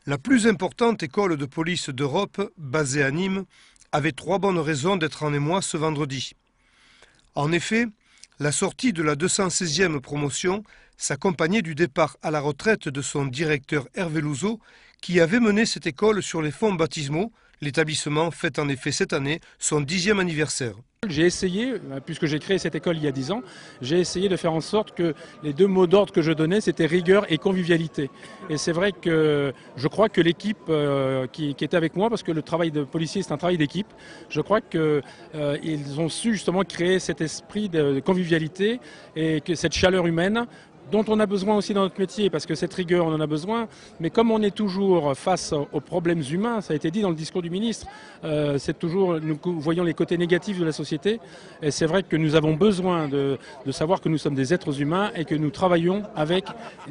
La plus importante école de police d'Europe, basée à Nîmes, avait 3 bonnes raisons d'être en émoi ce vendredi. En effet, la sortie de la 216e promotion s'accompagnait du départ à la retraite de son directeur Hervé Louzeau, qui avait mené cette école sur les fonds baptismaux. L'établissement fête en effet cette année son 10e anniversaire. J'ai essayé, puisque j'ai créé cette école il y a 10 ans, j'ai essayé de faire en sorte que les 2 mots d'ordre que je donnais, c'était rigueur et convivialité. Et c'est vrai que je crois que l'équipe qui était avec moi, parce que le travail de policier, c'est un travail d'équipe, je crois qu'ils ont su justement créer cet esprit de convivialité et que cette chaleur humaine dont on a besoin aussi dans notre métier, parce que cette rigueur, on en a besoin, mais comme on est toujours face aux problèmes humains, ça a été dit dans le discours du ministre, c'est toujours, nous voyons les côtés négatifs de la société, et c'est vrai que nous avons besoin de savoir que nous sommes des êtres humains et que nous travaillons avec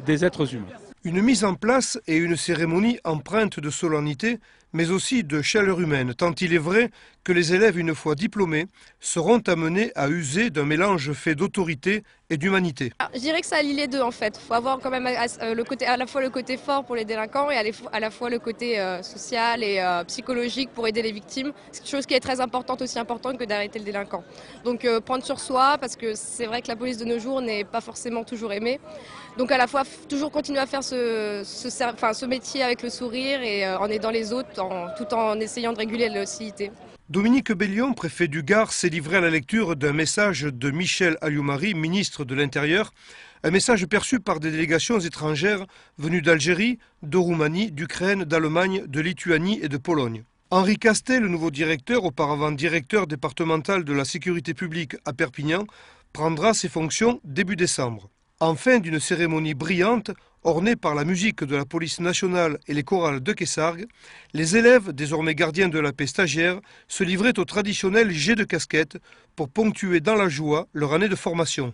des êtres humains. Une mise en place et une cérémonie empreinte de solennité, mais aussi de chaleur humaine, tant il est vrai que les élèves, une fois diplômés, seront amenés à user d'un mélange fait d'autorité et d'humanité. Je dirais que ça allie les deux en fait. Il faut avoir quand même à la fois le côté fort pour les délinquants et à la fois le côté social et psychologique pour aider les victimes. C'est une chose qui est très importante, aussi importante que d'arrêter le délinquant. Donc prendre sur soi, parce que c'est vrai que la police de nos jours n'est pas forcément toujours aimée. Donc à la fois toujours continuer à faire ce métier avec le sourire et en aidant les autres tout en essayant de réguler la hostilité. Dominique Bellion, préfet du Gard, s'est livré à la lecture d'un message de Michel Alliot-Marie, ministre de l'Intérieur, un message perçu par des délégations étrangères venues d'Algérie, de Roumanie, d'Ukraine, d'Allemagne, de Lituanie et de Pologne. Henri Castet, le nouveau directeur, auparavant directeur départemental de la sécurité publique à Perpignan, prendra ses fonctions début décembre. En fin d'une cérémonie brillante, ornée par la musique de la police nationale et les chorales de Kessargues, les élèves, désormais gardiens de la paix stagiaires, se livraient au traditionnel jet de casquette pour ponctuer dans la joie leur année de formation.